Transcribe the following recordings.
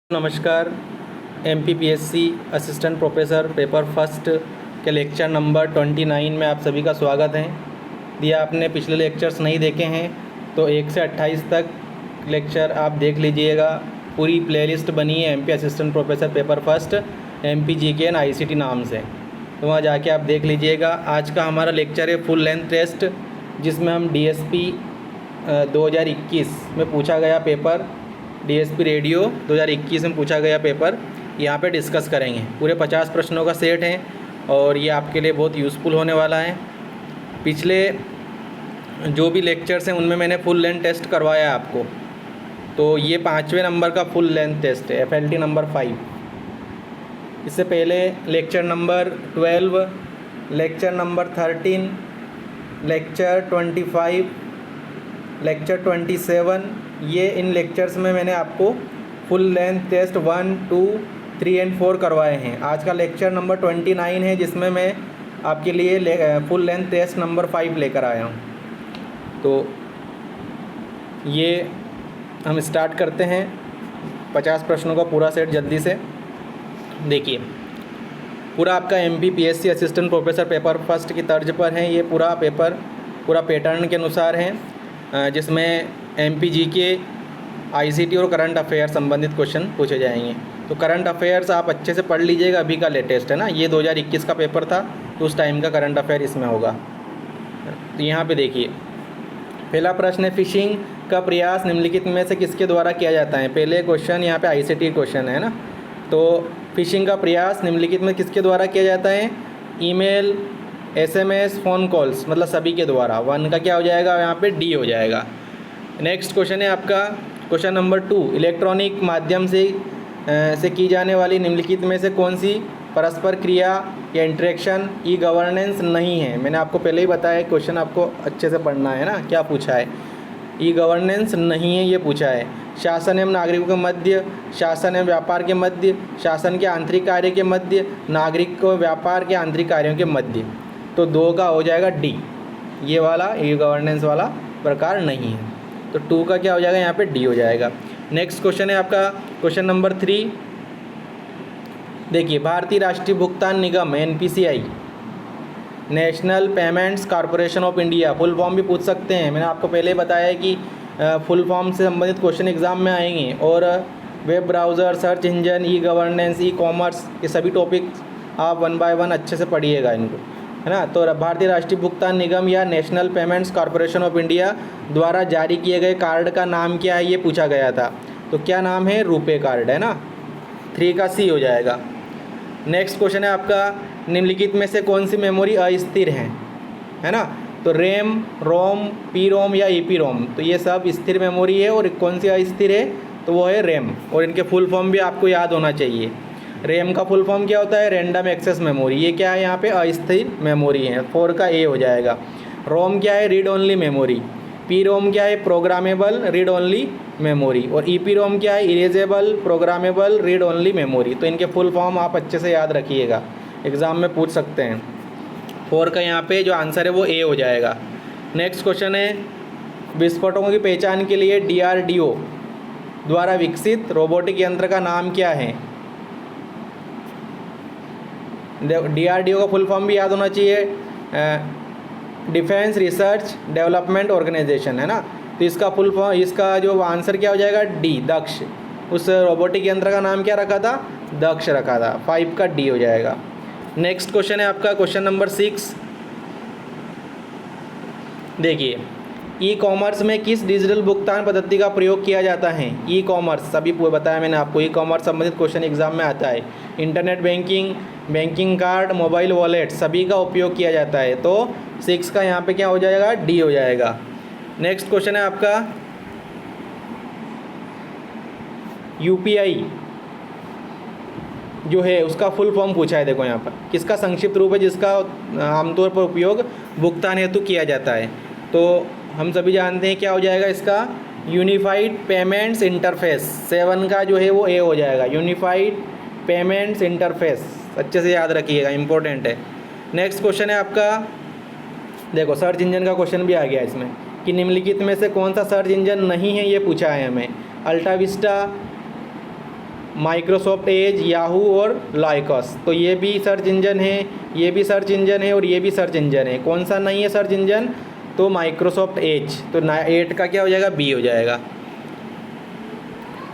नमस्कार। MPPSC assistant professor paper first के lecture number 29 में आप सभी का स्वागत है। यदि आपने पिछले लेक्चर्स नहीं देखे हैं तो 1 से 28 तक लेक्चर आप देख लीजिएगा। पूरी प्लेलिस्ट बनी है MP assistant professor paper first MP GK and ICT नाम से, तो वहाँ जाके आप देख लीजिएगा। आज का हमारा लेक्चर है फुल लेंथ टेस्ट, जिसमें हम डीएसपी 2021 में पूछा गया पेपर, डीएसपी रेडियो 2021 में पूछा गया पेपर यहाँ पे डिस्कस करेंगे। पूरे 50 प्रश्नों का सेट है और ये आपके लिए बहुत यूज़फुल होने वाला है। पिछले जो भी लेक्चर्स हैं उनमें मैंने फुल लेंथ टेस्ट करवाया आपको, तो ये 5वें नंबर का फुल लेंथ टेस्ट है, FLT नंबर 5। इससे पहले lecture number 12, lecture number 13, lecture 25, lecture 27, ये इन लेक्चर्स में मैंने आपको फुल लेंथ टेस्ट 1, 2, 3 एंड 4 करवाए हैं। आज का लेक्चर नंबर 29 है, जिसमें मैं आपके लिए फुल लेंथ टेस्ट नंबर 5 लेकर आया हूँ। तो ये हम स्टार्ट करते हैं 50 प्रश्नों का पूरा सेट जल्दी से। देखिए, पूरा आपका MPPSC assistant professor paper first की तर्ज पर है। ये पूरा पेपर पूरा पैटर्न के अनुसार है, जिसमें एमपीजीके, आईसीटी और करंट अफेयर संबंधित क्वेश्चन पूछे जाएंगे। तो करंट अफेयर्स आप अच्छे से पढ़ लीजिएगा, अभी का लेटेस्ट है ना, ये 2021 का पेपर था तो उस टाइम का करंट अफेयर इसमें होगा। तो यहाँ पे देखिए, पहला प्रश्न है, फिशिंग का प्रयास निम्नलिखित में से किसके द्वारा किया जाता है। पहले क्वेश्चन यहाँ पे आईसीटी क्वेश्चन है ना, तो फिशिंग का प्रयास निम्नलिखित में किसके द्वारा किया जाता है। ईमेल, SMS, फ़ोन कॉल्स, मतलब सभी के द्वारा। 1 का क्या हो जाएगा, यहाँ पे डी हो जाएगा। नेक्स्ट क्वेश्चन है आपका क्वेश्चन नंबर 2, इलेक्ट्रॉनिक माध्यम से की जाने वाली निम्नलिखित में से कौन सी परस्पर क्रिया या इंटरेक्शन ई गवर्नेंस नहीं है। मैंने आपको पहले ही बताया, क्वेश्चन आपको अच्छे से पढ़ना है ना। क्या पूछा है, ई गवर्नेंस नहीं है ये पूछा है। शासन एवं नागरिकों के मध्य, शासन एवं व्यापार के मध्य, शासन के आंतरिक कार्य के मध्य, नागरिक को व्यापार के आंतरिक कार्यों के मध्य। तो 2 का हो जाएगा डी, ये वाला ई गवर्नेंस वाला प्रकार नहीं है। तो 2 का क्या हो जाएगा, यहाँ पे डी हो जाएगा। नेक्स्ट क्वेश्चन है आपका क्वेश्चन नंबर 3। देखिए, भारतीय राष्ट्रीय भुगतान निगम NPCI, national payments corporation of India, full form भी पूछ सकते हैं। मैंने आपको पहले ही बताया है कि फुल फॉर्म से संबंधित क्वेश्चन एग्जाम में आएंगे। और web browser, search engine, e governance, e commerce, ये सभी टॉपिक आप 1 बाय 1 अच्छे से पढ़िएगा इनको, है ना। तो भारतीय राष्ट्रीय भुगतान निगम या national payments corporation of India द्वारा जारी किए गए कार्ड का नाम क्या है, ये पूछा गया था। तो क्या नाम है, रुपे कार्ड, है ना। 3 का सी हो जाएगा। नेक्स्ट क्वेश्चन है आपका, निम्नलिखित में से कौन सी मेमोरी अस्थिर है ना। तो रैम, रोम, पी रोम या ईपी रोम। तो ये सब स्थिर मेमोरी है, और कौन सी अस्थिर है, तो वो है रैम। और इनके फुल फॉर्म भी आपको याद होना चाहिए। रैम का फुल फॉर्म क्या होता है, रैंडम एक्सेस मेमोरी। ये क्या है, यहाँ पे अस्थिर मेमोरी है। 4 का ए हो जाएगा। रोम क्या है, read only memory. P ROM क्या है, प्रोग्रामेबल रीड ओनली मेमोरी। और ई पी रोम क्या है, erasable programmable read only memory. तो इनके फुल फॉर्म आप अच्छे से याद रखिएगा, एग्ज़ाम में पूछ सकते हैं। 4 का यहाँ पे जो आंसर है वो ए हो जाएगा। नेक्स्ट क्वेश्चन है, विस्फोटकों की पहचान के लिए DRDO द्वारा विकसित रोबोटिक यंत्र का नाम क्या है। DRDO का फुल फॉर्म भी याद होना चाहिए, डिफेंस रिसर्च डेवलपमेंट ऑर्गेनाइजेशन, है ना। तो इसका फुल फॉर्म, इसका जो आंसर क्या हो जाएगा, डी, दक्ष। उस रोबोटिक यंत्र का नाम क्या रखा था, दक्ष रखा था। 5 का डी हो जाएगा। नेक्स्ट क्वेश्चन है आपका क्वेश्चन नंबर 6। देखिए, ई कॉमर्स में किस डिजिटल भुगतान पद्धति का प्रयोग किया जाता है। ई कॉमर्स सभी बताया मैंने आपको, ई कॉमर्स संबंधित क्वेश्चन एग्जाम में आता है। Internet banking, banking card, mobile wallet, सभी का उपयोग किया जाता है। तो 6 का यहाँ पे क्या हो जाएगा, डी हो जाएगा। नेक्स्ट क्वेश्चन है आपका UPI जो है उसका फुल फॉर्म पूछा है। देखो यहाँ पर किसका संक्षिप्त रूप है जिसका आमतौर पर उपयोग भुगतान हेतु किया जाता है। तो हम सभी जानते हैं क्या हो जाएगा इसका, यूनिफाइड पेमेंट्स इंटरफेस। 7 का जो है वो ए हो जाएगा, यूनिफाइड पेमेंट्स इंटरफेस। अच्छे से याद रखिएगा, इंपॉर्टेंट है। नेक्स्ट क्वेश्चन है आपका, देखो सर्च इंजन का क्वेश्चन भी आ गया इसमें, कि निम्नलिखित में से कौन सा सर्च इंजन नहीं है ये पूछा है हमें। अल्टा विस्टा, माइक्रोसॉफ्ट एज, याहू और लाइकस। तो ये भी सर्च इंजन है, ये भी सर्च इंजन है और ये भी सर्च इंजन है। कौन सा नहीं है सर्च इंजन? तो माइक्रोसॉफ्ट एज। तो 8 का क्या हो जाएगा? बी हो जाएगा।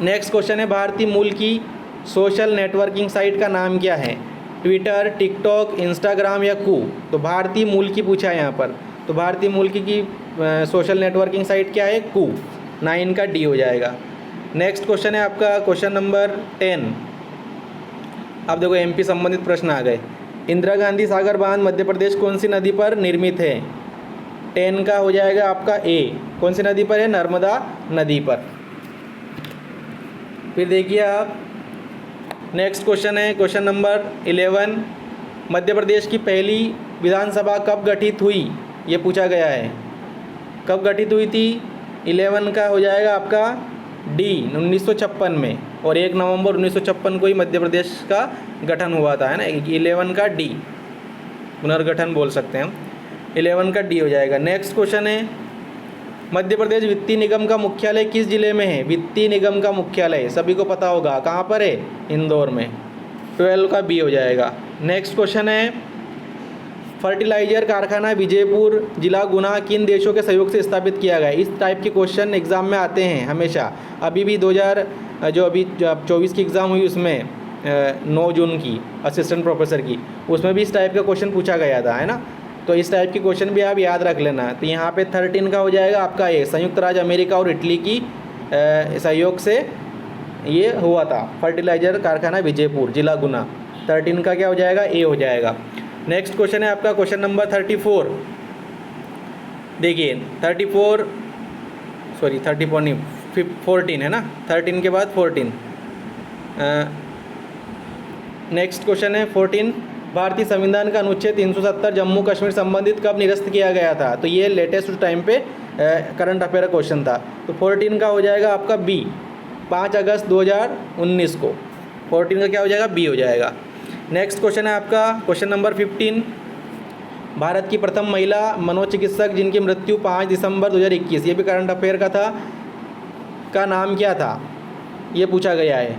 नेक्स्ट क्वेश्चन है, भारतीय मूल की सोशल नेटवर्किंग साइट का नाम क्या है? ट्विटर, टिकटॉक, इंस्टाग्राम या कू? तो भारतीय मूल की पूछा है यहाँ पर। तो भारतीय मूल की सोशल नेटवर्किंग साइट क्या है? कू। 9 का डी हो जाएगा। नेक्स्ट क्वेश्चन है आपका क्वेश्चन नंबर 10। अब देखो एमपी संबंधित प्रश्न आ गए। इंदिरा गांधी सागर बांध मध्य प्रदेश कौन सी नदी पर निर्मित है? 10 का हो जाएगा आपका ए। कौन सी नदी पर है? नर्मदा नदी पर। फिर देखिए आप नेक्स्ट क्वेश्चन है क्वेश्चन नंबर 11। मध्य प्रदेश की पहली विधानसभा कब गठित हुई? ये पूछा गया है। कब गठित हुई थी? 11 का हो जाएगा आपका डी 1956 में, और 1 नवंबर 1956 को ही मध्य प्रदेश का गठन हुआ था, है ना। 11 का डी, पुनर्गठन बोल सकते हैं हम। 11 का डी हो जाएगा। नेक्स्ट क्वेश्चन है, मध्य प्रदेश वित्तीय निगम का मुख्यालय किस जिले में है? वित्तीय निगम का मुख्यालय सभी को पता होगा, कहाँ पर है? इंदौर में। 12 का बी हो जाएगा। नेक्स्ट क्वेश्चन है, फर्टिलाइजर कारखाना विजयपुर जिला गुना किन देशों के सहयोग से स्थापित किया गया? इस टाइप के क्वेश्चन एग्ज़ाम में आते हैं हमेशा। अभी भी 2024 की एग्ज़ाम हुई उसमें 9 जून की असिस्टेंट प्रोफेसर की, उसमें भी इस टाइप का क्वेश्चन पूछा गया था, है ना। तो इस टाइप के क्वेश्चन भी आप याद रख लेना। तो यहाँ पे 13 का हो जाएगा आपका ए, संयुक्त राज्य अमेरिका और इटली की सहयोग से ये हुआ था, फर्टिलाइजर कारखाना विजयपुर जिला गुना। 13 का क्या हो जाएगा? ए हो जाएगा। नेक्स्ट क्वेश्चन है आपका क्वेश्चन नंबर 34। देखिए 34 नहीं 14 है ना, 13 के बाद 14। नेक्स्ट क्वेश्चन है 14। भारतीय संविधान का अनुच्छेद 370 जम्मू कश्मीर संबंधित कब निरस्त किया गया था? तो ये लेटेस्ट टाइम पे करंट अफेयर क्वेश्चन था। तो 14 का हो जाएगा आपका बी, 5 अगस्त 2019 को। 14 का क्या हो जाएगा? बी हो जाएगा। नेक्स्ट क्वेश्चन है आपका क्वेश्चन नंबर 15। भारत की प्रथम महिला मनोचिकित्सक जिनकी मृत्यु 5 दिसंबर 2021, ये भी करंट अफेयर का था, का नाम क्या था? ये पूछा गया है।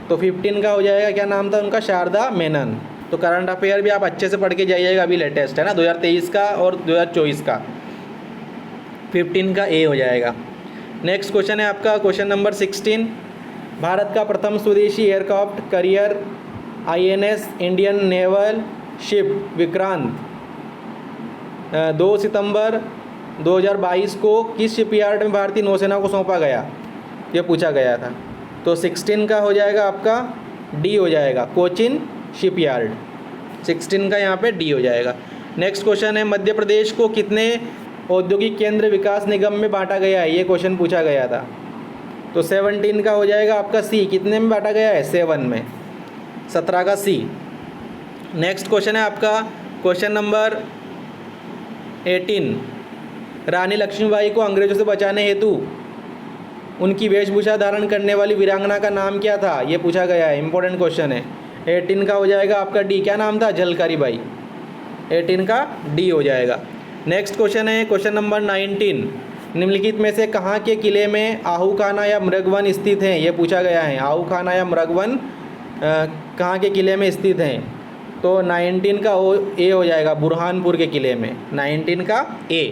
तो 15 का हो जाएगा, क्या नाम था उनका? शारदा मेनन। तो करंट अफेयर भी आप अच्छे से पढ़ के जाइएगा, अभी लेटेस्ट है ना, 2023 का और 2024 का। 15 का ए हो जाएगा। नेक्स्ट क्वेश्चन है आपका क्वेश्चन नंबर 16। भारत का प्रथम स्वदेशी aircraft carrier INS Indian naval ship Vikrant 2 सितंबर 2022 को किस शिपयार्ड में भारतीय नौसेना को सौंपा गया? ये पूछा गया था। तो 16 का हो जाएगा आपका डी हो जाएगा, कोचिन शिपयार्ड। 16 का यहाँ पे डी हो जाएगा। नेक्स्ट क्वेश्चन है, मध्य प्रदेश को कितने औद्योगिक केंद्र विकास निगम में बांटा गया है? ये क्वेश्चन पूछा गया था। तो 17 का हो जाएगा आपका सी, कितने में बांटा गया है? 7 में। 17 का सी। नेक्स्ट क्वेश्चन है आपका क्वेश्चन नंबर 18। रानी लक्ष्मीबाई को अंग्रेजों से बचाने हेतु उनकी वेशभूषा धारण करने वाली वीरांगना का नाम क्या था? ये पूछा गया है, इंपॉर्टेंट क्वेश्चन है। 18 का हो जाएगा आपका डी, क्या नाम था? झलकारी बाई। 18 का डी हो जाएगा। नेक्स्ट क्वेश्चन है क्वेश्चन नंबर 19। निम्नलिखित में से कहाँ के किले में आहूखाना या मृगवन स्थित हैं? ये पूछा गया है। आहूखाना या मृगवन कहाँ के किले में स्थित हैं? तो 19 का ए हो जाएगा, बुरहानपुर के किले में। 19 का ए।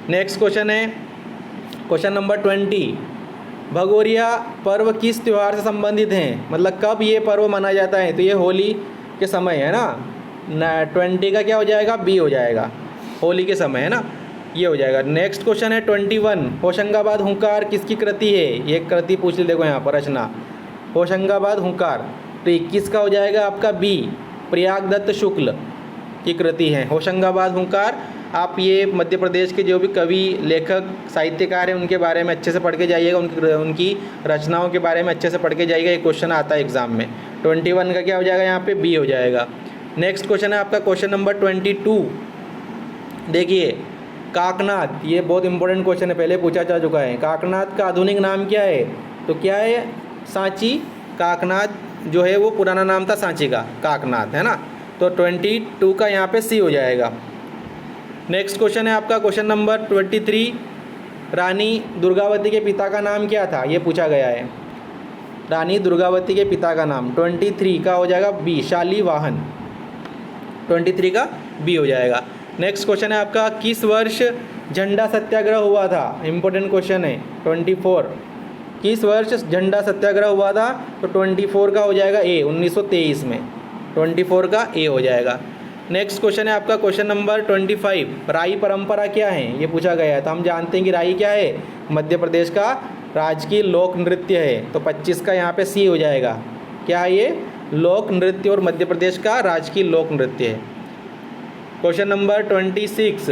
नेक्स्ट क्वेश्चन है क्वेश्चन नंबर 20। भगोरिया पर्व किस त्यौहार से संबंधित हैं? मतलब कब ये पर्व मनाया जाता है? तो ये होली के समय है ना। 20 का क्या हो जाएगा? बी हो जाएगा, होली के समय है ना, ये हो जाएगा। नेक्स्ट क्वेश्चन है 21। होशंगाबाद हुंकार किसकी कृति है? ये कृति पूछ ली, देखो यहाँ पर रचना, होशंगाबाद हुंकार। तो 21 का हो जाएगा आपका बी, प्रयागदत्त शुक्ल की कृति है होशंगाबाद हुंकार। आप ये मध्य प्रदेश के जो भी कवि, लेखक, साहित्यकार हैं उनके बारे में अच्छे से पढ़ के जाइएगा, उनकी रचनाओं के बारे में अच्छे से पढ़ के जाइएगा। ये क्वेश्चन आता है एग्जाम में। 21 का क्या हो जाएगा? यहाँ पे बी हो जाएगा। नेक्स्ट क्वेश्चन है आपका क्वेश्चन नंबर 22। देखिए काकनाथ, ये बहुत इंपॉर्टेंट क्वेश्चन है, पहले पूछा जा चुका है। काकनाथ का आधुनिक नाम क्या है? तो क्या है? सांची। काकनाथ जो है वो पुराना नाम था सांची का, काकनाथ है ना। तो 22 का यहाँ पे सी हो जाएगा। नेक्स्ट क्वेश्चन है आपका क्वेश्चन नंबर 23। रानी दुर्गावती के पिता का नाम क्या था? ये पूछा गया है। रानी दुर्गावती के पिता का नाम। 23 का हो जाएगा बी, शालीवाहन। 23 का बी हो जाएगा। नेक्स्ट क्वेश्चन है आपका, किस वर्ष झंडा सत्याग्रह हुआ था? इंपॉर्टेंट क्वेश्चन है। 24, किस वर्ष झंडा सत्याग्रह हुआ था? तो 24 का हो जाएगा ए, 1923 में। 24 का ए हो जाएगा। नेक्स्ट क्वेश्चन है आपका क्वेश्चन नंबर 25, राई परंपरा क्या है? ये पूछा गया है। तो हम जानते हैं कि राई क्या है? मध्य प्रदेश का राजकीय लोक नृत्य है। तो 25 का यहाँ पे सी हो जाएगा। क्या है ये? लोक नृत्य, और मध्य प्रदेश का राजकीय लोक नृत्य है। क्वेश्चन नंबर 26,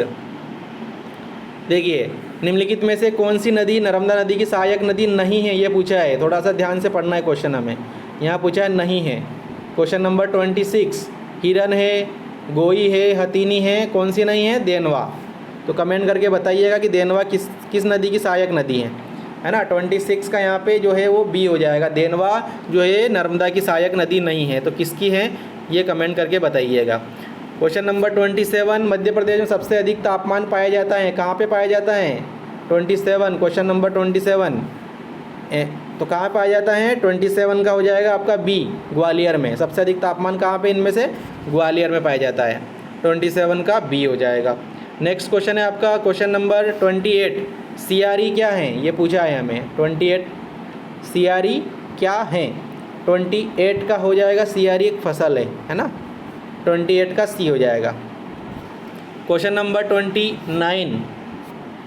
देखिए, निम्नलिखित में से कौन सी नदी नर्मदा नदी की सहायक नदी नहीं है? ये पूछा है। थोड़ा सा ध्यान से पढ़ना है क्वेश्चन हमें। यहाँ पूछा है नहीं है। क्वेश्चन नंबर 26, हिरन है, गोई है, हथीनी है, कौन सी नहीं है? देनवा। तो कमेंट करके बताइएगा कि देनवा किस नदी की सहायक नदी है ना। 26 का यहाँ पे जो है वो बी हो जाएगा। देनवा जो है नर्मदा की सहायक नदी नहीं है। तो किसकी है ये कमेंट करके बताइएगा। क्वेश्चन नंबर 27, मध्य प्रदेश में सबसे अधिक तापमान पाया जाता है, कहाँ पे पाया जाता है? 27, क्वेश्चन नंबर 27 तो कहाँ पाया जाता है? 27 का हो जाएगा आपका बी, ग्वालियर में। सबसे अधिक तापमान कहाँ पे इनमें से? ग्वालियर में पाया जाता है। 27 का बी हो जाएगा। नेक्स्ट क्वेश्चन है आपका क्वेश्चन नंबर 28, सियारी क्या है? ये पूछा है हमें। 28, सियारी क्या है? 28 का हो जाएगा, सियारी एक फसल है ना। 28 का सी हो जाएगा। क्वेश्चन नंबर 29,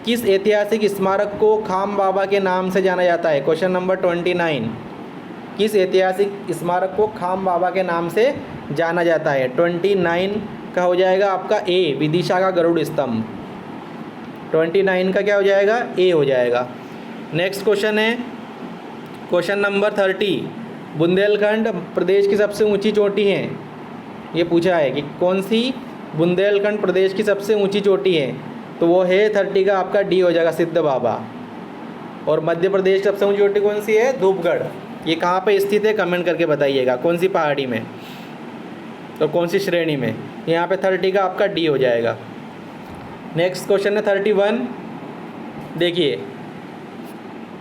किस ऐतिहासिक स्मारक को खाम बाबा के नाम से जाना जाता है? क्वेश्चन नंबर 29, किस ऐतिहासिक स्मारक को खाम बाबा के नाम से जाना जाता है? 29 का हो जाएगा आपका ए, विदिशा का गरुड़ स्तंभ। 29 का क्या हो जाएगा? ए हो जाएगा। नेक्स्ट क्वेश्चन है क्वेश्चन नंबर 30, बुंदेलखंड प्रदेश की सबसे ऊंची चोटी है। ये पूछा है कि कौन सी बुंदेलखंड प्रदेश की सबसे ऊंची चोटी है? तो वो है 30 का आपका डी हो जाएगा, सिद्ध बाबा। और मध्य प्रदेश की सबसे ऊंची चोटी कौन सी है? धूपगढ़। ये कहाँ पे स्थित है कमेंट करके बताइएगा, कौन सी पहाड़ी में, तो कौन सी श्रेणी में? यहाँ पे 30 का आपका डी हो जाएगा। नेक्स्ट क्वेश्चन है 31, देखिए,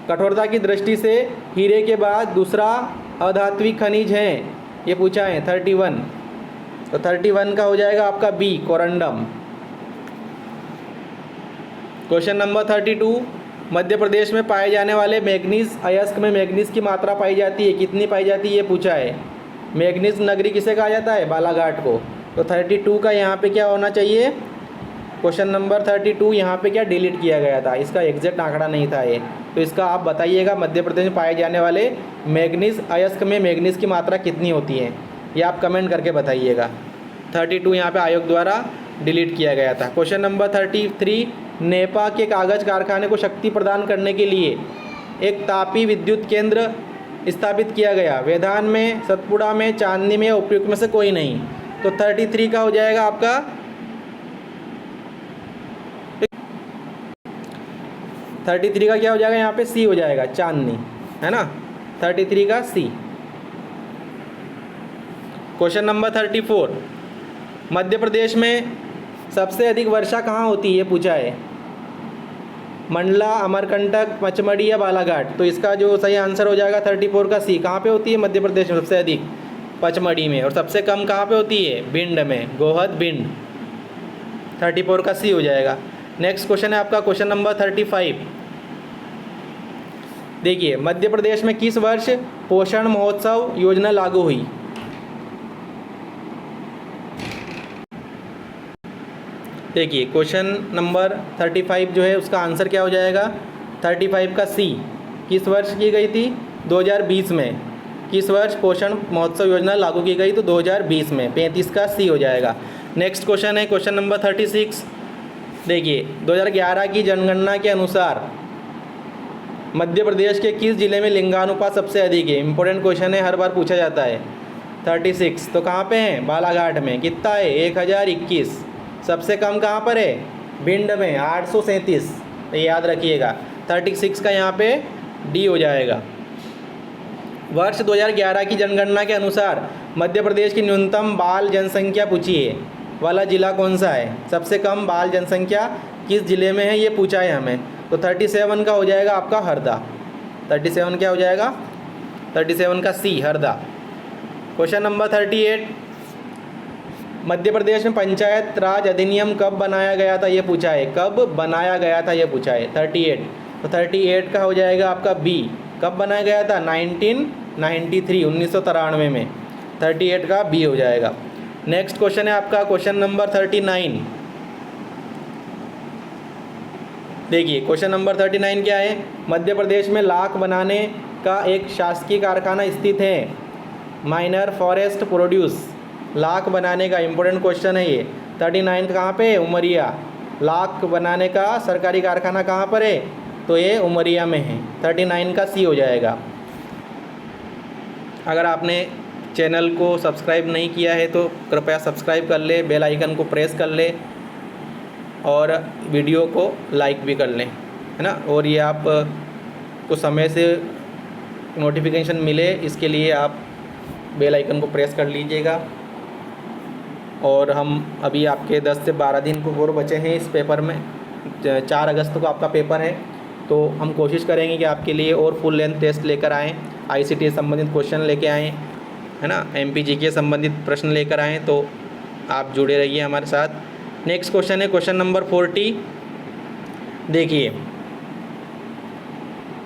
कठोरता की दृष्टि से हीरे के बाद दूसरा अधात्विक खनिज है, ये पूछा है 31। तो 31 का हो जाएगा आपका B, corundum. Question number 32, Madhya Pradesh में पाए जाने वाले मैग्नीज अयस्क में मैग्नीज की मात्रा पाई जाती है, कितनी पाई जाती है? ये पूछा है। मैग्नीज नगरी किसे कहा जाता है? बालाघाट को। तो 32 का यहाँ पे क्या होना चाहिए? क्वेश्चन नंबर 32 यहाँ पे क्या डिलीट किया गया था, इसका एग्जैक्ट आंकड़ा नहीं था ये। तो इसका आप बताइएगा, मध्य प्रदेश में पाए जाने वाले मैग्नीज अयस्क में मैग्नीज की मात्रा कितनी होती है, ये आप कमेंट करके बताइएगा। 32 यहाँ पे आयोग द्वारा डिलीट किया गया था। क्वेश्चन नंबर 33, नेपा के कागज़ कारखाने को शक्ति प्रदान करने के लिए एक तापी विद्युत केंद्र स्थापित किया गया। वेदांत में, सतपुड़ा में, चांदनी में, उपयुक्त में से कोई नहीं। तो 33 का हो जाएगा आपका 33 का क्या हो जाएगा? यहाँ पे सी हो जाएगा, चांदनी, है ना। 33 का सी। क्वेश्चन नंबर 34, मध्य प्रदेश में सबसे अधिक वर्षा कहाँ होती है? ये पूछा है। मंडला, अमरकंटक, पचमढ़ी या बालाघाट? तो इसका जो सही आंसर हो जाएगा 34 का सी। कहाँ पे होती है मध्य प्रदेश में सबसे अधिक? पचमढ़ी में। और सबसे कम कहाँ पे होती है? भिंड में, गोहद, भिंड। 34 का सी हो जाएगा। नेक्स्ट क्वेश्चन है आपका क्वेश्चन नंबर 35, देखिए, मध्य प्रदेश में किस वर्ष पोषण महोत्सव योजना लागू हुई? देखिए, क्वेश्चन नंबर 35 जो है उसका आंसर क्या हो जाएगा? 35 का सी। किस वर्ष की गई थी? 2020 में। किस वर्ष पोषण महोत्सव योजना लागू की गई? तो 2020 में। 35 का सी हो जाएगा। नेक्स्ट क्वेश्चन है क्वेश्चन नंबर 36, देखिए, 2011 की जनगणना के अनुसार मध्य प्रदेश के किस जिले में लिंगानुपात सबसे अधिक है? इंपॉर्टेंट क्वेश्चन है, हर बार पूछा जाता है। 36 तो कहाँ पे है? बालाघाट में। कितना है? 1021। सबसे कम कहाँ पर है? भिंड में, 837। तो याद रखिएगा। 36 का यहाँ पे डी हो जाएगा। वर्ष 2011 की जनगणना के अनुसार मध्य प्रदेश की न्यूनतम बाल जनसंख्या पूछी है वाला जिला कौन सा है? सबसे कम बाल जनसंख्या किस जिले में है, ये पूछा है हमें। तो 37 का हो जाएगा आपका हरदा। 37 क्या हो जाएगा? 37 का सी हरदा। क्वेश्चन नंबर 38, मध्य प्रदेश में पंचायत राज अधिनियम कब बनाया गया था ये पूछा है। कब बनाया गया था ये पूछा है 38। तो 38 का हो जाएगा आपका बी। कब बनाया गया था 1993 1993 में। 38 का बी हो जाएगा। नेक्स्ट क्वेश्चन है आपका क्वेश्चन नंबर 39। देखिए क्वेश्चन नंबर 39 क्या है। मध्य प्रदेश में लाख बनाने का एक शासकीय कारखाना स्थित है। माइनर फॉरेस्ट प्रोड्यूस, लाख बनाने का इम्पोर्टेंट क्वेश्चन है ये। 39 कहाँ पे है, उमरिया। लाख बनाने का सरकारी कारखाना कहाँ पर है, तो ये उमरिया में है। 39 का सी हो जाएगा। अगर आपने चैनल को सब्सक्राइब नहीं किया है तो कृपया सब्सक्राइब कर ले, बेल आइकन को प्रेस कर ले और वीडियो को लाइक भी कर लें, है ना। और ये आप को समय से नोटिफिकेशन मिले इसके लिए आप बेल आइकन को प्रेस कर लीजिएगा। और हम अभी आपके 10 से 12 दिन को और बचे हैं इस पेपर में। 4 अगस्त को आपका पेपर है, तो हम कोशिश करेंगे कि आपके लिए और फुल लेंथ टेस्ट लेकर आएँ, ICT संबंधित क्वेश्चन लेके आएँ, है ना, MPG के संबंधित प्रश्न लेकर आएँ। तो आप जुड़े रहिए हमारे साथ। नेक्स्ट क्वेश्चन है क्वेश्चन नंबर 40। देखिए,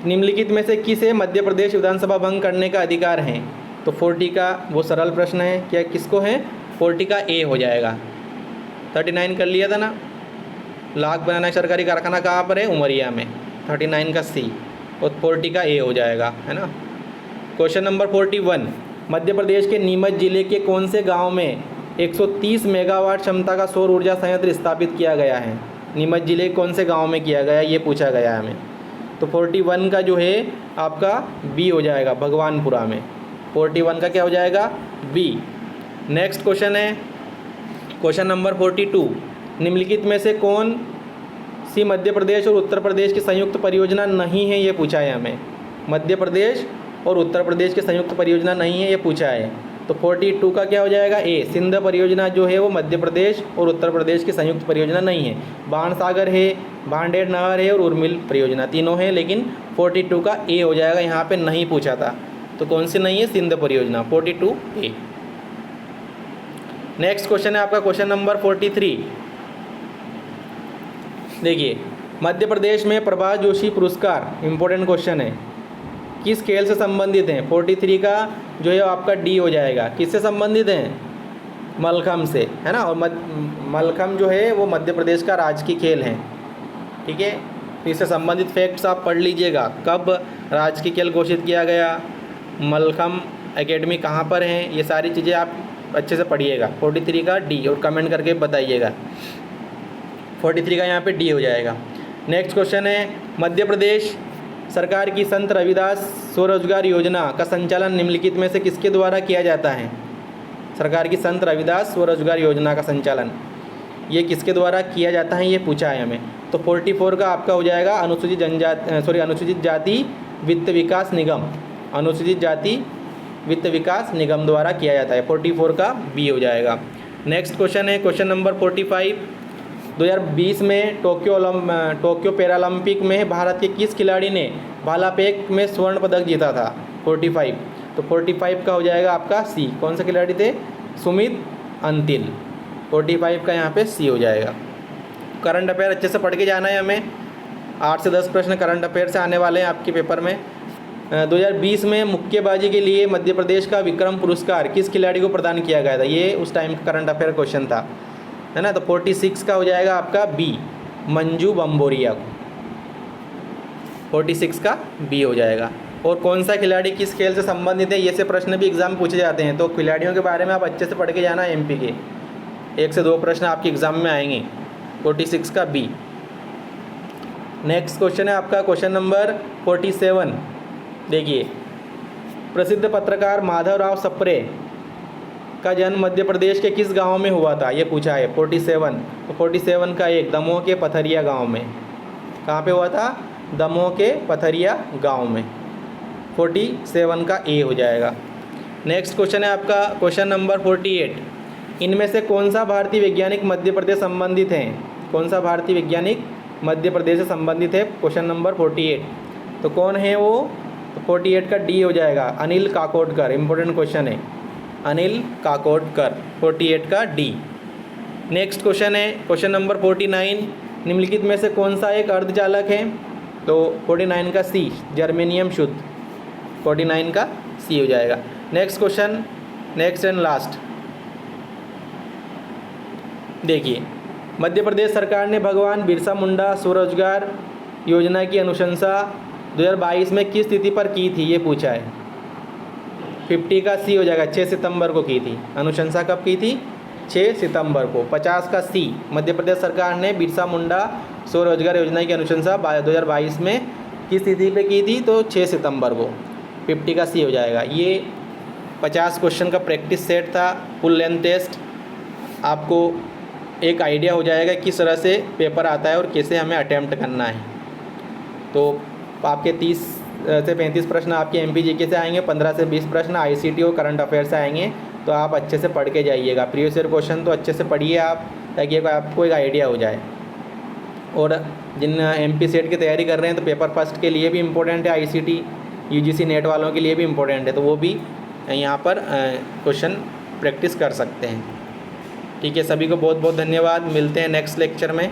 निम्नलिखित में से किसे मध्य प्रदेश विधानसभा भंग करने का अधिकार है। तो 40 का वो सरल प्रश्न है, क्या किसको है, 40 का ए हो जाएगा। 39 कर लिया था ना, लाख बनाना सरकारी कारखाना कहाँ पर है, उमरिया में। 39 का सी और 40 का ए हो जाएगा, है ना। क्वेश्चन नंबर 41, मध्य प्रदेश के नीमच जिले के कौन से गांव में 130 मेगावाट क्षमता का सौर ऊर्जा संयंत्र स्थापित किया गया है। नीमच जिले कौन से गांव में किया गया ये पूछा गया है हमें। तो 41 का जो है आपका बी हो जाएगा, भगवानपुरा में। 41 का क्या हो जाएगा, बी। नेक्स्ट क्वेश्चन है क्वेश्चन नंबर 42, निम्नलिखित में से कौन सी मध्य प्रदेश और उत्तर प्रदेश की संयुक्त परियोजना नहीं है ये पूछा है हमें। मध्य प्रदेश और उत्तर प्रदेश की संयुक्त परियोजना नहीं है ये पूछा है। तो 42 का क्या हो जाएगा, ए। सिंध परियोजना जो है वो मध्य प्रदेश और उत्तर प्रदेश की संयुक्त परियोजना नहीं है। बाणसागर है, भांडेर नहर है और उर्मिल परियोजना, तीनों है, लेकिन 42 का ए हो जाएगा, यहाँ पे नहीं पूछा था। तो कौन सी नहीं है, सिंध परियोजना, 42 ए। नेक्स्ट क्वेश्चन है आपका क्वेश्चन नंबर 43। देखिए, मध्य प्रदेश में प्रभाष जोशी पुरस्कार, इंपॉर्टेंट क्वेश्चन है, किस खेल से संबंधित हैं। 43 का जो है आपका डी हो जाएगा। किससे संबंधित हैं, मलखम्ब से, है ना। और मलखम्ब जो है वो मध्य प्रदेश का राजकीय खेल है, ठीक है। तो इससे संबंधित फैक्ट्स आप पढ़ लीजिएगा। कब राजकीय खेल घोषित किया गया, मलखम्ब एकेडमी कहाँ पर है, ये सारी चीज़ें आप अच्छे से पढ़िएगा। 43 का डी, और कमेंट करके बताइएगा। 43 का यहाँ पे डी हो जाएगा। नेक्स्ट क्वेश्चन है, मध्य प्रदेश सरकार की संत रविदास स्वरोजगार योजना का संचालन निम्नलिखित में से किसके द्वारा किया जाता है। सरकार की संत रविदास स्वरोजगार योजना का संचालन ये किसके द्वारा किया जाता है ये पूछा है हमें। तो 44 का आपका हो जाएगा अनुसूचित जाति वित्त विकास निगम, अनुसूचित जाति वित्त विकास निगम द्वारा किया जाता है। 44 का बी हो जाएगा। नेक्स्ट क्वेश्चन है क्वेश्चन नंबर 45, 2020 में टोक्यो पैरालंपिक में भारत के किस खिलाड़ी ने भाला फेंक में स्वर्ण पदक जीता था। 45, तो 45 का हो जाएगा आपका सी। कौन से खिलाड़ी थे, सुमित अंतिल। 45 का यहाँ पे सी हो जाएगा। करंट अफेयर अच्छे से पढ़ के जाना है हमें। 8 से 10 प्रश्न करंट अफेयर से आने वाले हैं आपके पेपर में। 2020 में मुक्केबाजी के लिए मध्य प्रदेश का विक्रम पुरस्कार किस खिलाड़ी को प्रदान किया गया था, ये उस टाइम का करंट अफेयर क्वेश्चन था, है ना। तो 46 का हो जाएगा आपका बी, मंजू बम्बोरिया को। 46 का बी हो जाएगा। और कौन सा खिलाड़ी किस खेल से संबंधित है, ये से प्रश्न भी एग्जाम में पूछे जाते हैं। तो खिलाड़ियों के बारे में आप अच्छे से पढ़ के जाना। MP के 1 से 2 प्रश्न आपके एग्ज़ाम में आएंगे। 46 का बी। नेक्स्ट क्वेश्चन है आपका क्वेश्चन नंबर 47। देखिए, प्रसिद्ध पत्रकार माधवराव सप्रे का जन्म मध्य प्रदेश के किस गांव में हुआ था, ये पूछा है। 47, तो 47 का एक, दमोह के पथरिया गांव में। कहाँ पे हुआ था, दमोह के पथरिया गांव में। 47 का ए हो जाएगा। नेक्स्ट क्वेश्चन है आपका क्वेश्चन नंबर 48, इनमें से कौन सा भारतीय वैज्ञानिक मध्य प्रदेश संबंधित हैं। कौन सा भारतीय वैज्ञानिक मध्य प्रदेश से संबंधित है, क्वेश्चन नंबर 48। तो कौन है वो, तो 48 का डी हो जाएगा, अनिल काकोडकर। इंपॉर्टेंट क्वेश्चन है, अनिल काकोडकर, 48 का डी। नेक्स्ट क्वेश्चन है क्वेश्चन नंबर 49, निम्नलिखित में से कौन सा एक अर्धचालक है? तो 49 का सी, जर्मेनियम शुद्ध, 49 का सी हो जाएगा। Next question, next and last देखिए, मध्य प्रदेश सरकार ने भगवान बिरसा मुंडा स्वरोजगार योजना की अनुशंसा 2022 में किस तिथि पर की थी, ये पूछा है। 50 का सी हो जाएगा, 6 सितंबर को की थी। अनुशंसा कब की थी? 6 सितंबर को। 50 का सी, मध्य प्रदेश सरकार ने बिरसा मुंडा स्वरोजगार योजना की अनुशंसा 2022 में किस तिथि पे की थी? तो 6 सितंबर को। 50 का सी हो जाएगा। ये 50 क्वेश्चन का प्रैक्टिस सेट था, फुल लेंथ टेस्ट। आपको एक आइडिया हो जाएगा किस तरह से पेपर आता है और कैसे हमें अटैम्प्ट करना है। तो आपके 30 से 35 प्रश्न आपके MPGK से आएंगे, 15 से 20 प्रश्न ICT और करंट अफेयर से आएंगे। तो आप अच्छे से पढ़ के जाइएगा। प्रीवियस ईयर क्वेश्चन तो अच्छे से पढ़िए आप, ताकि आपको एक आइडिया हो जाए। और जिन MP सेट की तैयारी कर रहे हैं तो पेपर फर्स्ट के लिए भी इम्पोर्टेंट है, ICT UGC नेट वालों के लिए भी इम्पोर्टेंट है, तो वो भी यहाँ पर क्वेश्चन प्रैक्टिस कर सकते हैं। ठीक है, सभी को बहुत बहुत धन्यवाद। मिलते हैं नेक्स्ट लेक्चर में।